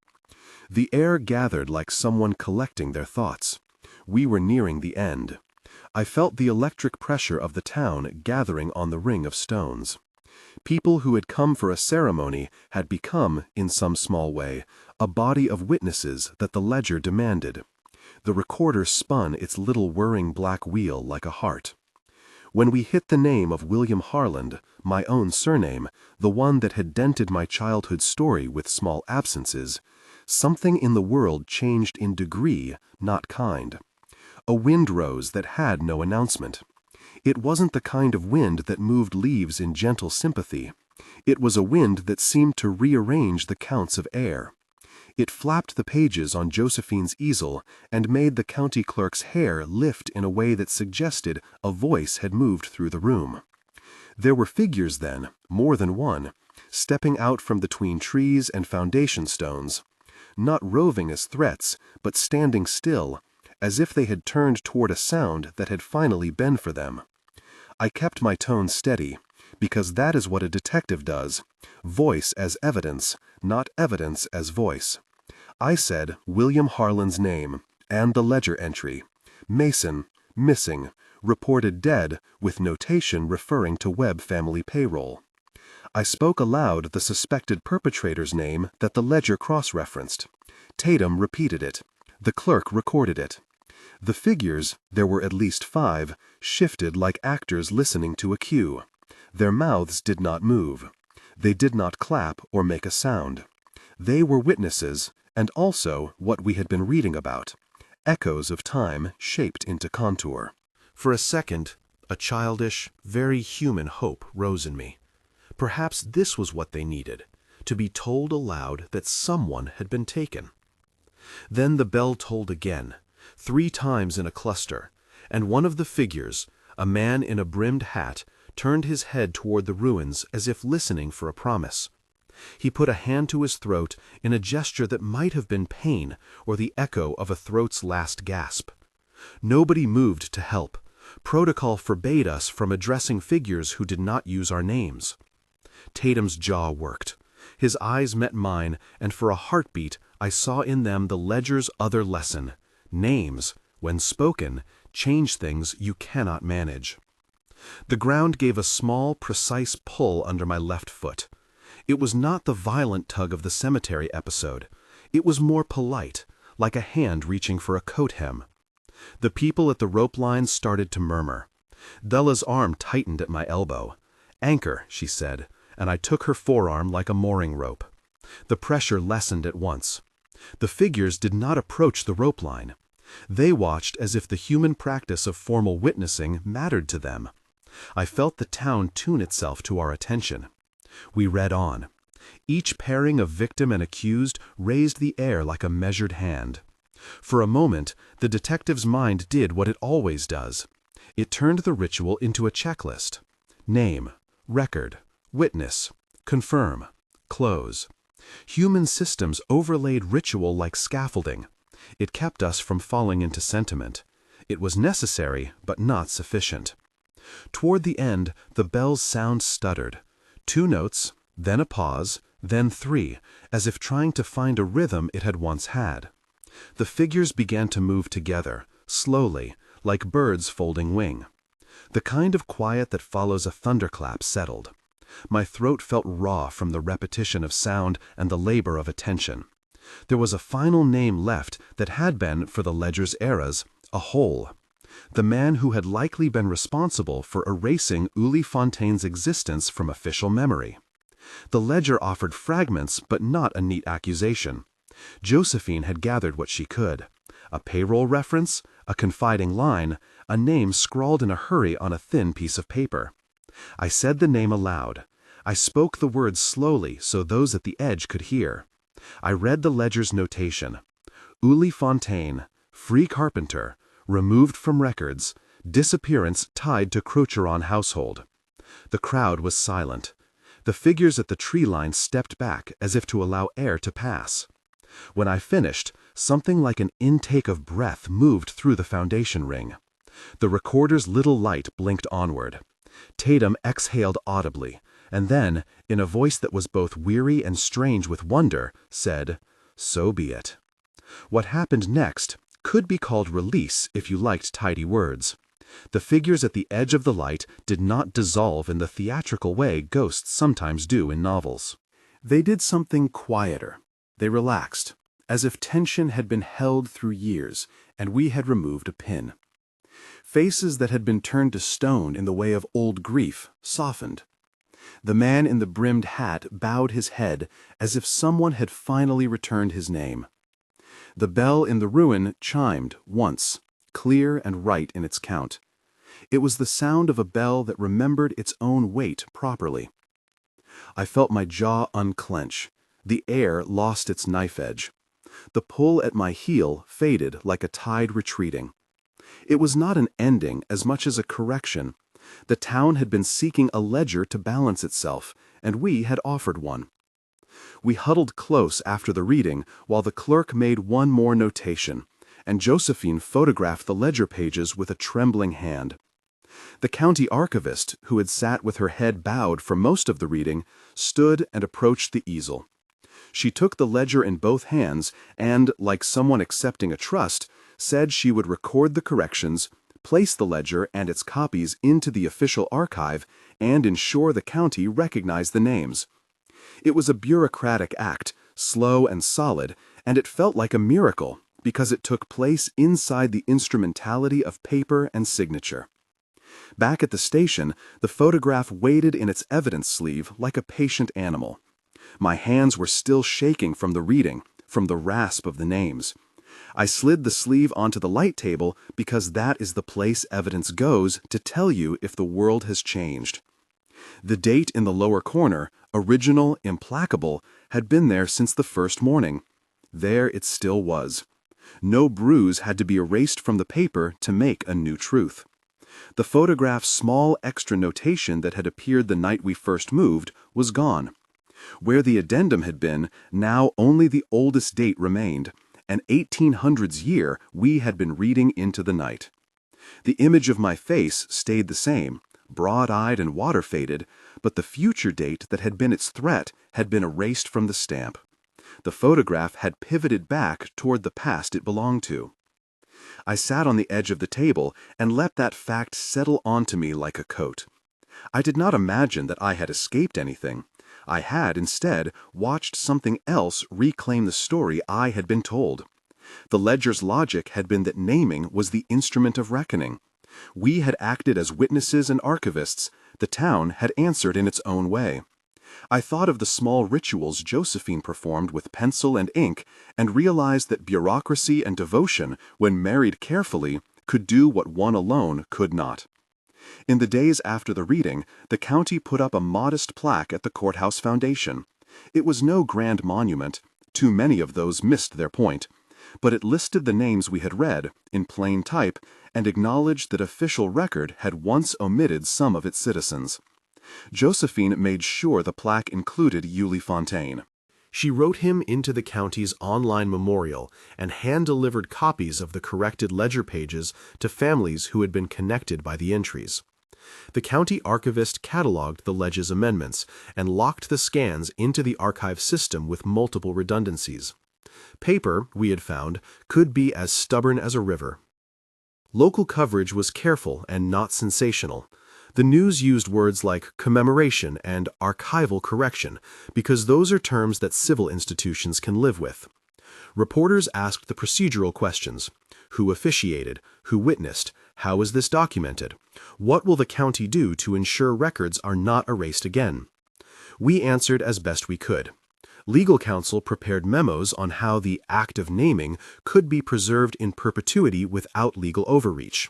The air gathered like someone collecting their thoughts. We were nearing the end. I felt the electric pressure of the town gathering on the ring of stones. People who had come for a ceremony had become, in some small way, a body of witnesses that the ledger demanded. The recorder spun its little whirring black wheel like a heart. When we hit the name of William Harland, my own surname, the one that had dented my childhood story with small absences, something in the world changed in degree, not kind. A wind rose that had no announcement. It wasn't the kind of wind that moved leaves in gentle sympathy. It was a wind that seemed to rearrange the counts of air. It flapped the pages on Josephine's easel and made the county clerk's hair lift in a way that suggested a voice had moved through the room. There were figures then, more than one, stepping out from between trees and foundation stones, not roving as threats, but standing still, as if they had turned toward a sound that had finally been for them. I kept my tone steady, because that is what a detective does, voice as evidence, not evidence as voice. I said William Harlan's name, and the ledger entry, Mason, missing, reported dead, with notation referring to Webb family payroll. I spoke aloud the suspected perpetrator's name that the ledger cross-referenced. Tatum repeated it. The clerk recorded it. The figures, there were at least 5, shifted like actors listening to a cue. Their mouths did not move. They did not clap or make a sound. They were witnesses, and also what we had been reading about, echoes of time shaped into contour. For a second, a childish, very human hope rose in me. Perhaps this was what they needed, to be told aloud that someone had been taken. Then the bell tolled again, 3 times in a cluster, and one of the figures, a man in a brimmed hat, turned his head toward the ruins as if listening for a promise. He put a hand to his throat in a gesture that might have been pain or the echo of a throat's last gasp. Nobody moved to help. Protocol forbade us from addressing figures who did not use our names. Tatum's jaw worked. His eyes met mine, and for a heartbeat I saw in them the ledger's other lesson. Names, when spoken, change things you cannot manage. The ground gave a small, precise pull under my left foot. It was not the violent tug of the cemetery episode. It was more polite, like a hand reaching for a coat hem. The people at the rope lines started to murmur. Della's arm tightened at my elbow. "Anchor," she said, and I took her forearm like a mooring rope. The pressure lessened at once. The figures did not approach the rope line. They watched as if the human practice of formal witnessing mattered to them. I felt the town tune itself to our attention. We read on. Each pairing of victim and accused raised the air like a measured hand. For a moment, the detective's mind did what it always does. It turned the ritual into a checklist. Name, record, witness, confirm, close. Human systems overlaid ritual like scaffolding. It kept us from falling into sentiment. It was necessary, but not sufficient. Toward the end, the bell's sound stuttered. 2 notes, then a pause, then 3, as if trying to find a rhythm it had once had. The figures began to move together, slowly, like birds folding wing. The kind of quiet that follows a thunderclap settled. My throat felt raw from the repetition of sound and the labor of attention. There was a final name left that had been, for the ledger's eras, a whole. The man who had likely been responsible for erasing Uli Fontaine's existence from official memory. The ledger offered fragments, but not a neat accusation. Josephine had gathered what she could. A payroll reference, a confiding line, a name scrawled in a hurry on a thin piece of paper. I said the name aloud. I spoke the words slowly so those at the edge could hear. I read the ledger's notation. Uli Fontaine, free carpenter, removed from records, disappearance tied to Crocheron household. The crowd was silent. The figures at the tree line stepped back as if to allow air to pass. When I finished, something like an intake of breath moved through the foundation ring. The recorder's little light blinked onward. Tatum exhaled audibly, and then, in a voice that was both weary and strange with wonder, said, "So be it." What happened next could be called release if you liked tidy words. The figures at the edge of the light did not dissolve in the theatrical way ghosts sometimes do in novels. They did something quieter. They relaxed, as if tension had been held through years, and we had removed a pin. Faces that had been turned to stone in the way of old grief softened. The man in the brimmed hat bowed his head as if someone had finally returned his name. The bell in the ruin chimed once, clear and right in its count. It was the sound of a bell that remembered its own weight properly. I felt my jaw unclench. The air lost its knife edge. The pull at my heel faded like a tide retreating. It was not an ending as much as a correction. The town had been seeking a ledger to balance itself, and we had offered one. We huddled close after the reading while the clerk made one more notation, and Josephine photographed the ledger pages with a trembling hand. The county archivist, who had sat with her head bowed for most of the reading, stood and approached the easel. She took the ledger in both hands and, like someone accepting a trust, said she would record the corrections, place the ledger and its copies into the official archive, and ensure the county recognized the names. It was a bureaucratic act, slow and solid, and it felt like a miracle because it took place inside the instrumentality of paper and signature. Back at the station, the photograph waited in its evidence sleeve like a patient animal. My hands were still shaking from the reading, from the rasp of the names. I slid the sleeve onto the light table because that is the place evidence goes to tell you if the world has changed. The date in the lower corner, original, implacable, had been there since the first morning. There it still was. No bruise had to be erased from the paper to make a new truth. The photograph's small extra notation that had appeared the night we first moved was gone. Where the addendum had been, now only the oldest date remained, an 1800s year we had been reading into the night. The image of my face stayed the same, broad-eyed and water-faded, but the future date that had been its threat had been erased from the stamp. The photograph had pivoted back toward the past it belonged to. I sat on the edge of the table and let that fact settle onto me like a coat. I did not imagine that I had escaped anything. I had, instead, watched something else reclaim the story I had been told. The ledger's logic had been that naming was the instrument of reckoning. We had acted as witnesses and archivists. The town had answered in its own way. I thought of the small rituals Josephine performed with pencil and ink and realized that bureaucracy and devotion, when married carefully, could do what one alone could not. In the days after the reading, the county put up a modest plaque at the courthouse foundation. It was no grand monument. Too many of those missed their point. But it listed the names we had read, in plain type, and acknowledged that official record had once omitted some of its citizens. Josephine made sure the plaque included Yulie Fontaine. She wrote him into the county's online memorial and hand-delivered copies of the corrected ledger pages to families who had been connected by the entries. The county archivist cataloged the ledger's amendments and locked the scans into the archive system with multiple redundancies. Paper, we had found, could be as stubborn as a river. Local coverage was careful and not sensational. The news used words like commemoration and archival correction because those are terms that civil institutions can live with. Reporters asked the procedural questions. Who officiated? Who witnessed? How is this documented? What will the county do to ensure records are not erased again? We answered as best we could. Legal counsel prepared memos on how the act of naming could be preserved in perpetuity without legal overreach.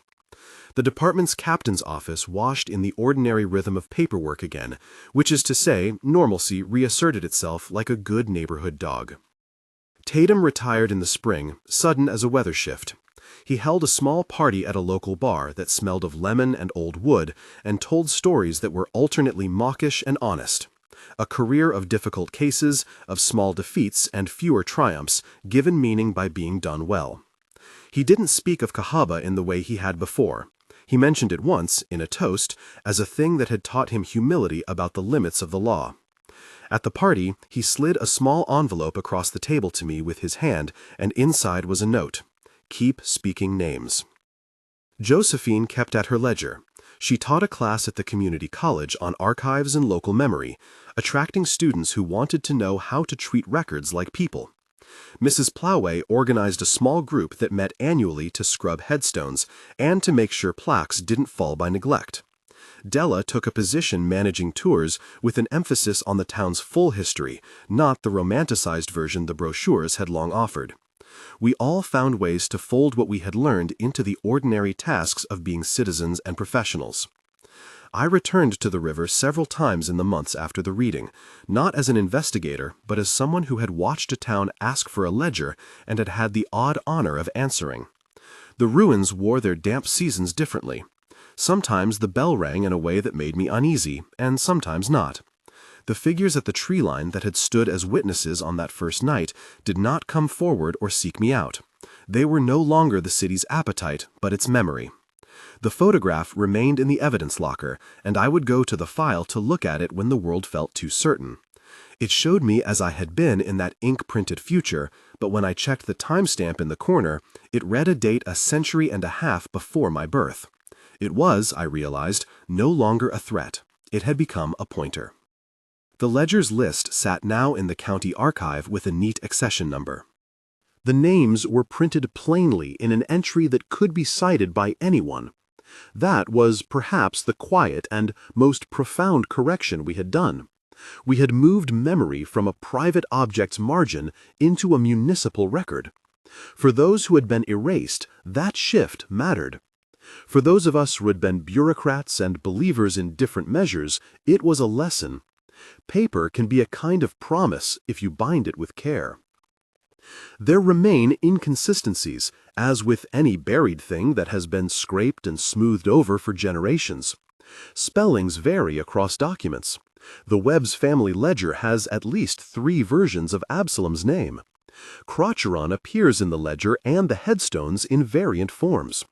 The department's captain's office washed in the ordinary rhythm of paperwork again, which is to say, normalcy reasserted itself like a good neighborhood dog. Tatum retired in the spring, sudden as a weather shift. He held a small party at a local bar that smelled of lemon and old wood and told stories that were alternately mawkish and honest. A career of difficult cases, of small defeats and fewer triumphs, given meaning by being done well. He didn't speak of Cahawba in the way he had before. He mentioned it once, in a toast, as a thing that had taught him humility about the limits of the law. At the party, he slid a small envelope across the table to me with his hand, and inside was a note. Keep speaking names. Josephine kept at her ledger. She taught a class at the community college on archives and local memory, attracting students who wanted to know how to treat records like people. Mrs. Ploway organized a small group that met annually to scrub headstones and to make sure plaques didn't fall by neglect. Della took a position managing tours with an emphasis on the town's full history, not the romanticized version the brochures had long offered. We all found ways to fold what we had learned into the ordinary tasks of being citizens and professionals. I returned to the river several times in the months after the reading, not as an investigator, but as someone who had watched a town ask for a ledger and had had the odd honor of answering. The ruins wore their damp seasons differently. Sometimes the bell rang in a way that made me uneasy, and sometimes not. The figures at the tree line that had stood as witnesses on that first night did not come forward or seek me out. They were no longer the city's appetite, but its memory. The photograph remained in the evidence locker, and I would go to the file to look at it when the world felt too certain. It showed me as I had been in that ink-printed future, but when I checked the timestamp in the corner, it read a date a century and a half before my birth. It was, I realized, no longer a threat. It had become a pointer. The ledger's list sat now in the county archive with a neat accession number. The names were printed plainly in an entry that could be cited by anyone. That was perhaps the quiet and most profound correction we had done. We had moved memory from a private object's margin into a municipal record. For those who had been erased, that shift mattered. For those of us who had been bureaucrats and believers in different measures, it was a lesson. Paper can be a kind of promise if you bind it with care. There remain inconsistencies, as with any buried thing that has been scraped and smoothed over for generations. Spellings vary across documents. The Webb's family ledger has at least 3 versions of Absalom's name. Crocheron appears in the ledger and the headstones in variant forms.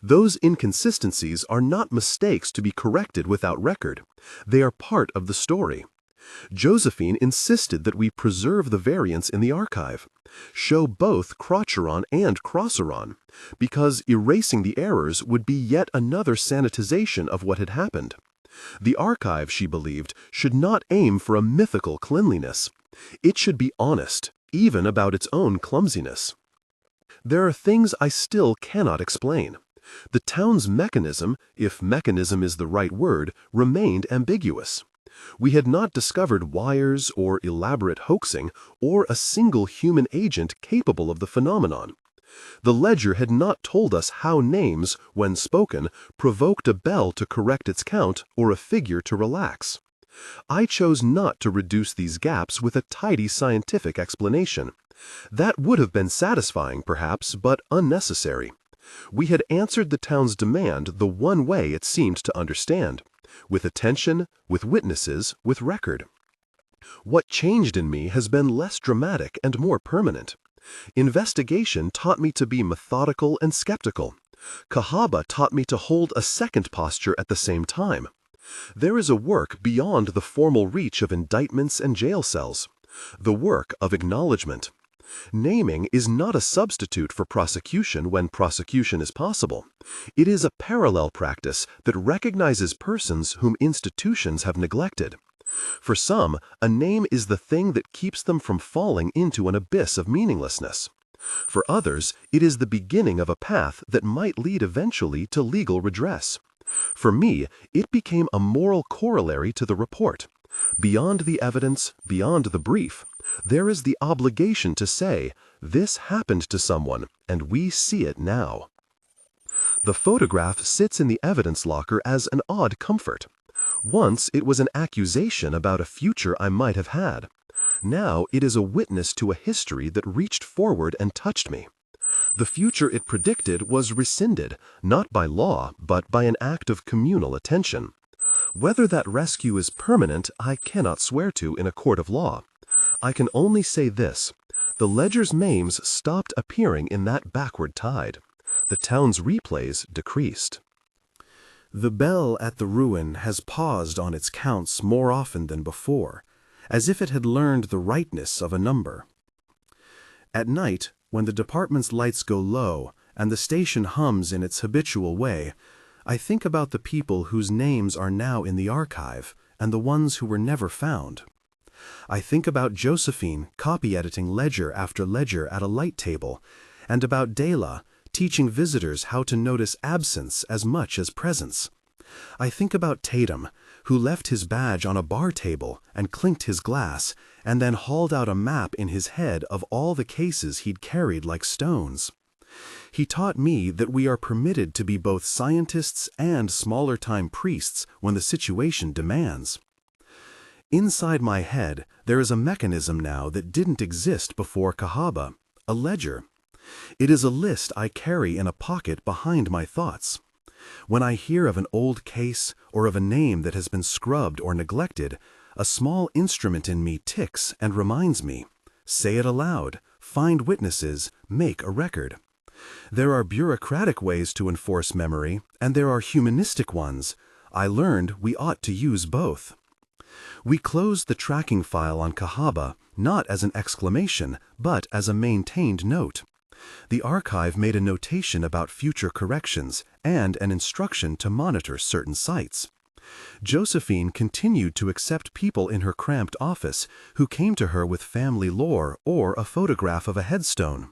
Those inconsistencies are not mistakes to be corrected without record. They are part of the story. Josephine insisted that we preserve the variants in the archive, show both Crocheron and Crosseron, because erasing the errors would be yet another sanitization of what had happened. The archive, she believed, should not aim for a mythical cleanliness. It should be honest, even about its own clumsiness. There are things I still cannot explain. The town's mechanism, if mechanism is the right word, remained ambiguous. We had not discovered wires or elaborate hoaxing or a single human agent capable of the phenomenon. The ledger had not told us how names, when spoken, provoked a bell to correct its count or a figure to relax. I chose not to reduce these gaps with a tidy scientific explanation. That would have been satisfying, perhaps, but unnecessary. We had answered the town's demand the one way it seemed to understand, with attention, with witnesses, with record. What changed in me has been less dramatic and more permanent. Investigation taught me to be methodical and skeptical. Cahawba taught me to hold a second posture at the same time. There is a work beyond the formal reach of indictments and jail cells, the work of acknowledgement. Naming is not a substitute for prosecution when prosecution is possible. It is a parallel practice that recognizes persons whom institutions have neglected. For some, a name is the thing that keeps them from falling into an abyss of meaninglessness. For others, it is the beginning of a path that might lead eventually to legal redress. For me, it became a moral corollary to the report. Beyond the evidence, beyond the brief, there is the obligation to say, this happened to someone, and we see it now. The photograph sits in the evidence locker as an odd comfort. Once it was an accusation about a future I might have had. Now it is a witness to a history that reached forward and touched me. The future it predicted was rescinded, not by law, but by an act of communal attention. Whether that rescue is permanent, I cannot swear to in a court of law. I can only say this: the ledger's names stopped appearing in that backward tide. The town's replays decreased. The bell at the ruin has paused on its counts more often than before, as if it had learned the rightness of a number. At night, when the department's lights go low and the station hums in its habitual way, I think about the people whose names are now in the archive and the ones who were never found. I think about Josephine copy-editing ledger after ledger at a light table, and about Dela teaching visitors how to notice absence as much as presence. I think about Tatum, who left his badge on a bar table and clinked his glass, and then hauled out a map in his head of all the cases he'd carried like stones. He taught me that we are permitted to be both scientists and smaller-time priests when the situation demands. Inside my head, there is a mechanism now that didn't exist before Cahawba, a ledger. It is a list I carry in a pocket behind my thoughts. When I hear of an old case or of a name that has been scrubbed or neglected, a small instrument in me ticks and reminds me, say it aloud, find witnesses, make a record. There are bureaucratic ways to enforce memory, and there are humanistic ones. I learned we ought to use both. We closed the tracking file on Cahawba not as an exclamation, but as a maintained note. The archive made a notation about future corrections and an instruction to monitor certain sites. Josephine continued to accept people in her cramped office who came to her with family lore or a photograph of a headstone.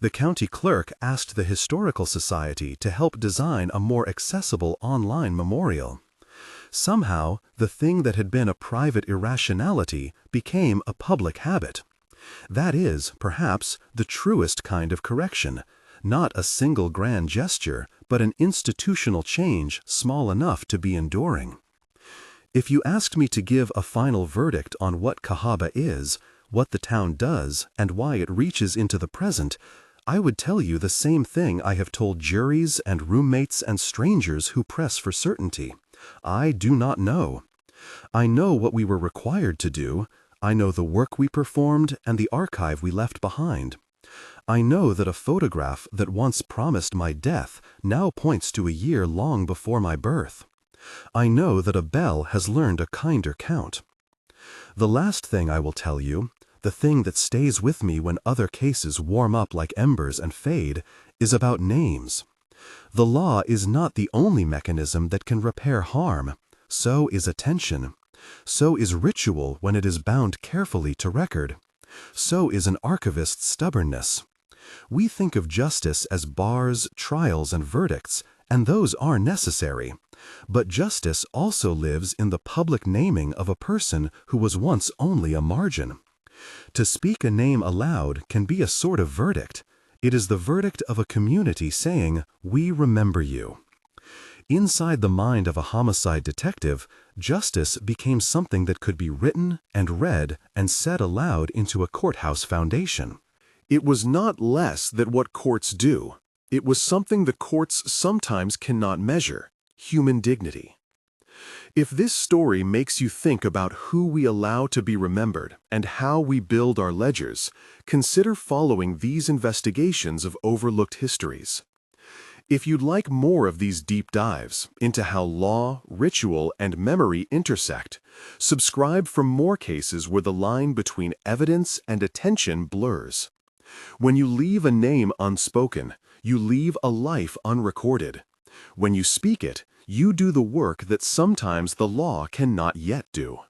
The county clerk asked the Historical Society to help design a more accessible online memorial. Somehow, the thing that had been a private irrationality became a public habit. That is, perhaps, the truest kind of correction, not a single grand gesture, but an institutional change small enough to be enduring. If you asked me to give a final verdict on what Cahawba is, what the town does, and why it reaches into the present, I would tell you the same thing I have told juries and roommates and strangers who press for certainty. I do not know. I know what we were required to do. I know the work we performed and the archive we left behind. I know that a photograph that once promised my death now points to a year long before my birth. I know that a bell has learned a kinder count. The last thing I will tell you, the thing that stays with me when other cases warm up like embers and fade, is about names. The law is not the only mechanism that can repair harm. So is attention. So is ritual when it is bound carefully to record. So is an archivist's stubbornness. We think of justice as bars, trials, and verdicts, and those are necessary. But justice also lives in the public naming of a person who was once only a margin. To speak a name aloud can be a sort of verdict. It is the verdict of a community saying, "We remember you." Inside the mind of a homicide detective, justice became something that could be written and read and said aloud into a courthouse foundation. It was not less than what courts do. It was something the courts sometimes cannot measure: human dignity. If this story makes you think about who we allow to be remembered and how we build our ledgers, consider following these investigations of overlooked histories. If you'd like more of these deep dives into how law, ritual, and memory intersect, subscribe for more cases where the line between evidence and attention blurs. When you leave a name unspoken, you leave a life unrecorded. When you speak it, you do the work that sometimes the law cannot yet do.